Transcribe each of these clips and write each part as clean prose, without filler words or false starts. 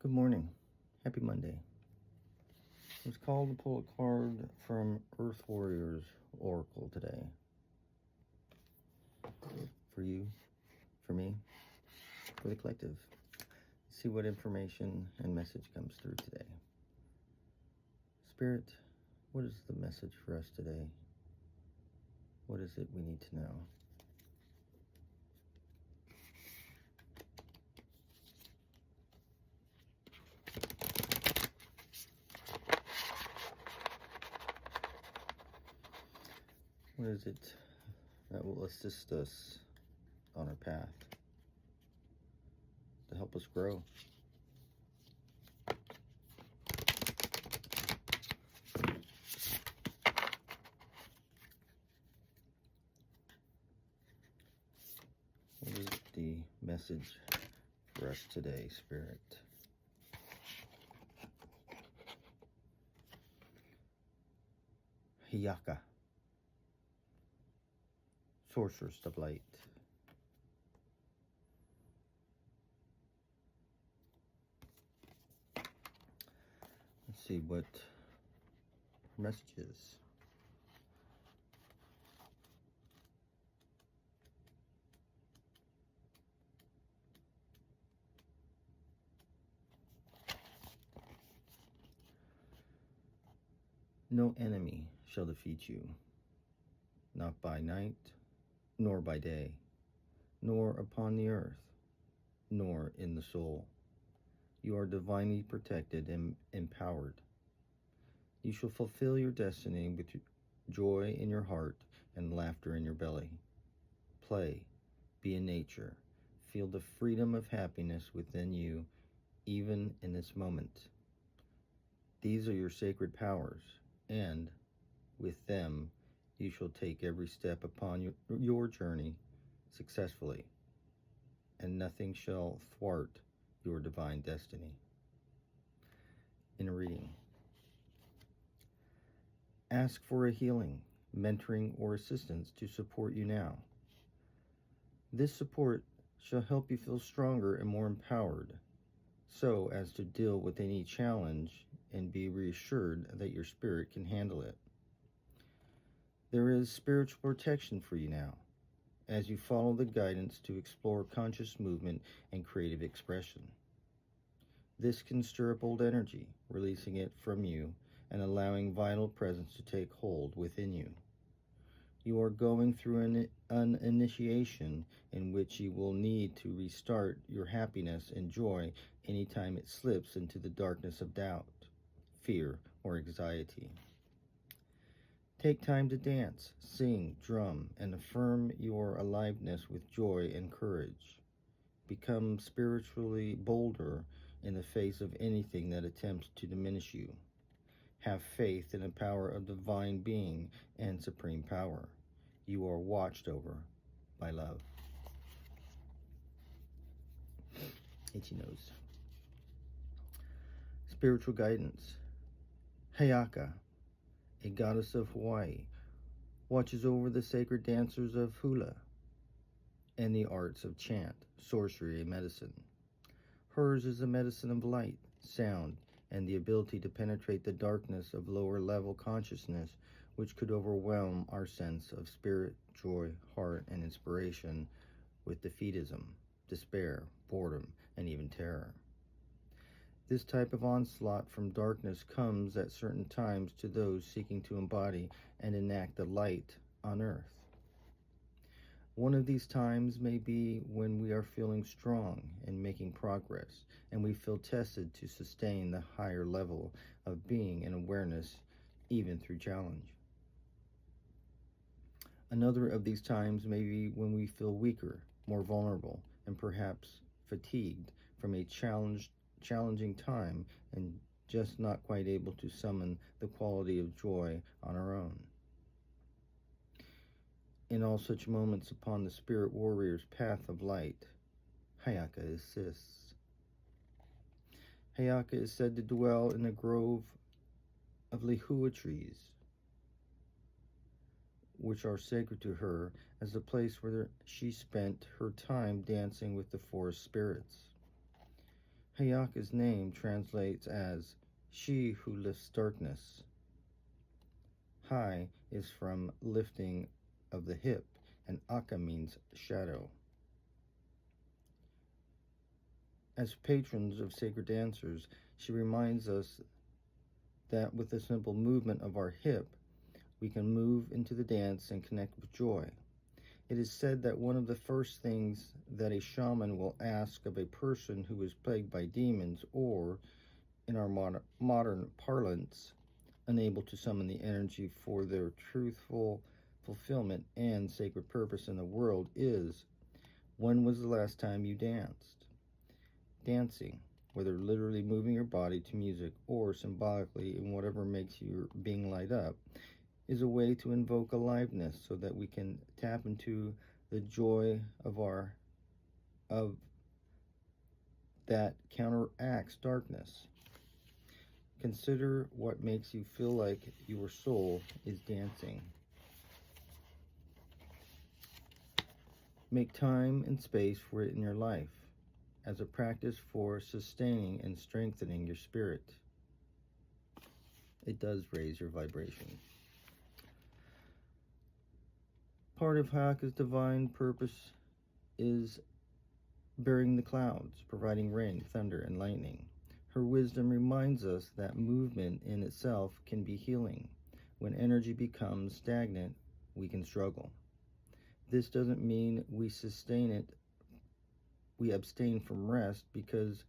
Good morning. Happy Monday. I was called to pull a card from Earth Warriors Oracle today. For you, for me, for the collective. See what information and message comes through today. Spirit, what is the message for us today? What is it we need to know? What is it that will assist us on our path to help us grow? What is the message for us today, Spirit? Hiyaka, Sorceress of Light. Let's see what her message is. No enemy shall defeat you, not by night, nor by day, nor upon the earth, nor in the soul. You are divinely protected and empowered. You shall fulfill your destiny with joy in your heart and laughter in your belly. Play, be in nature, feel the freedom of happiness within you, even in this moment. These are your sacred powers, and with them you shall take every step upon your journey successfully, and nothing shall thwart your divine destiny. In a reading, ask for a healing, mentoring, or assistance to support you now. This support shall help you feel stronger and more empowered, so as to deal with any challenge and be reassured that your spirit can handle it. There is spiritual protection for you now, as you follow the guidance to explore conscious movement and creative expression. This can stir up old energy, releasing it from you and allowing vital presence to take hold within you. You are going through an initiation in which you will need to restart your happiness and joy anytime it slips into the darkness of doubt, fear, or anxiety. Take time to dance, sing, drum, and affirm your aliveness with joy and courage. Become spiritually bolder in the face of anything that attempts to diminish you. Have faith in the power of divine being and supreme power. You are watched over by love. Ichinos. Spiritual guidance. Hayaka, a goddess of Hawaii, watches over the sacred dancers of hula and the arts of chant, sorcery, and medicine. Hers is a medicine of light, sound, and the ability to penetrate the darkness of lower-level consciousness, which could overwhelm our sense of spirit, joy, heart, and inspiration with defeatism, despair, boredom, and even terror. This type of onslaught from darkness comes at certain times to those seeking to embody and enact the light on earth. One of these times may be when we are feeling strong and making progress, and we feel tested to sustain the higher level of being and awareness even through challenge. Another of these times may be when we feel weaker, more vulnerable, and perhaps fatigued from a challenging time and just not quite able to summon the quality of joy on our own. In all such moments upon the spirit warrior's path of light, Hayaka assists. Hayaka is said to dwell in a grove of lehua trees, which are sacred to her as the place where she spent her time dancing with the forest spirits. Hayaka's name translates as she who lifts darkness. Hai is from lifting of the hip, and Aka means shadow. As patrons of sacred dancers, she reminds us that with a simple movement of our hip, we can move into the dance and connect with joy. It is said that one of the first things that a shaman will ask of a person who is plagued by demons, or, in our modern parlance, unable to summon the energy for their truthful fulfillment and sacred purpose in the world, is, when was the last time you danced? Dancing, whether literally moving your body to music or symbolically in whatever makes your being light up, is a way to invoke aliveness so that we can tap into the joy of that counteracts darkness. Consider what makes you feel like your soul is dancing. Make time and space for it in your life as a practice for sustaining and strengthening your spirit. It does raise your vibration. Part of Hayaka's divine purpose is bearing the clouds, providing rain, thunder, and lightning. Her wisdom reminds us that movement in itself can be healing. When energy becomes stagnant, we can struggle. This doesn't mean we abstain from rest, because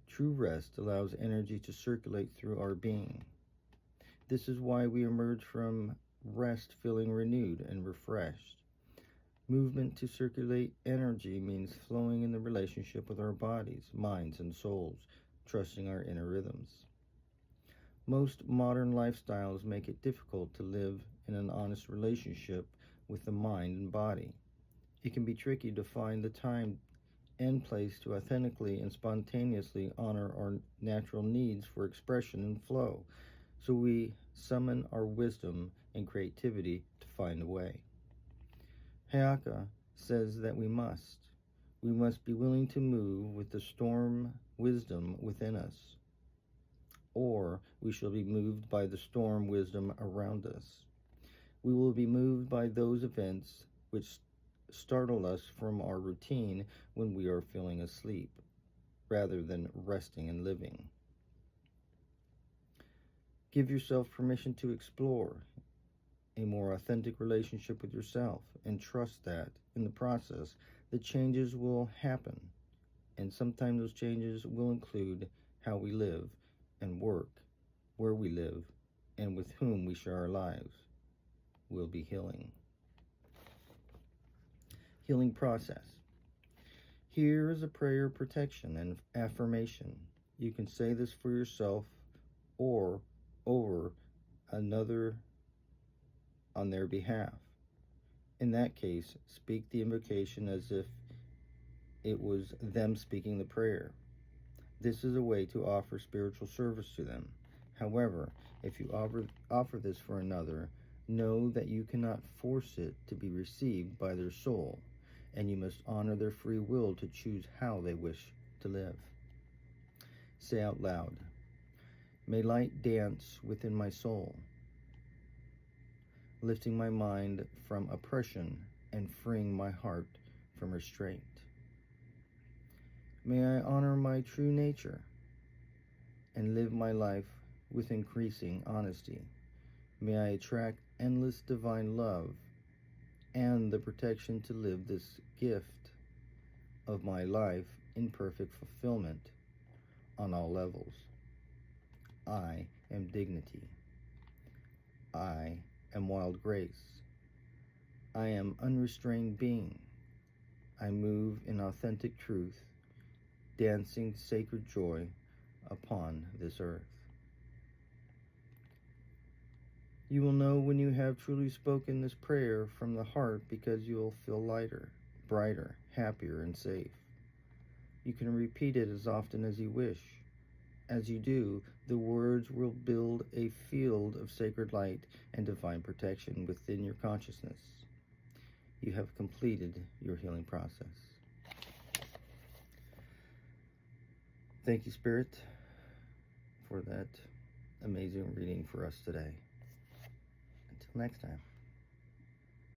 true rest allows energy to circulate through our being. This is why we emerge from rest feeling renewed and refreshed. Movement to circulate energy means flowing in the relationship with our bodies, minds, and souls, trusting our inner rhythms. Most modern lifestyles make it difficult to live in an honest relationship with the mind and body. It can be tricky to find the time and place to authentically and spontaneously honor our natural needs for expression and flow, so we summon our wisdom and creativity to find a way. Hayaka says that we must be willing to move with the storm wisdom within us, or we shall be moved by the storm wisdom around us. We will be moved by those events which startle us from our routine when we are feeling asleep, rather than resting and living. Give yourself permission to explore a more authentic relationship with yourself, and trust that, in the process, the changes will happen, and sometimes those changes will include how we live and work, where we live, and with whom we share our lives. Will be healing. Healing process. Here is a prayer of protection and affirmation. You can say this for yourself or over another on their behalf. In that case, speak the invocation as if it was them speaking the prayer. This is a way to offer spiritual service to them. However, if you offer this for another, know that you cannot force it to be received by their soul, and you must honor their free will to choose how they wish to live. Say out loud, "May light dance within my soul, lifting my mind from oppression and freeing my heart from restraint. May I honor my true nature and live my life with increasing honesty. May I attract endless divine love and the protection to live this gift of my life in perfect fulfillment on all levels. I am dignity. I am wild grace. I am unrestrained being. I move in authentic truth, dancing sacred joy upon this earth." You will know when you have truly spoken this prayer from the heart, because you will feel lighter, brighter, happier, and safe. You can repeat it as often as you wish. As you do, the words will build a field of sacred light and divine protection within your consciousness. You have completed your healing process. Thank you, Spirit, for that amazing reading for us today. Until next time.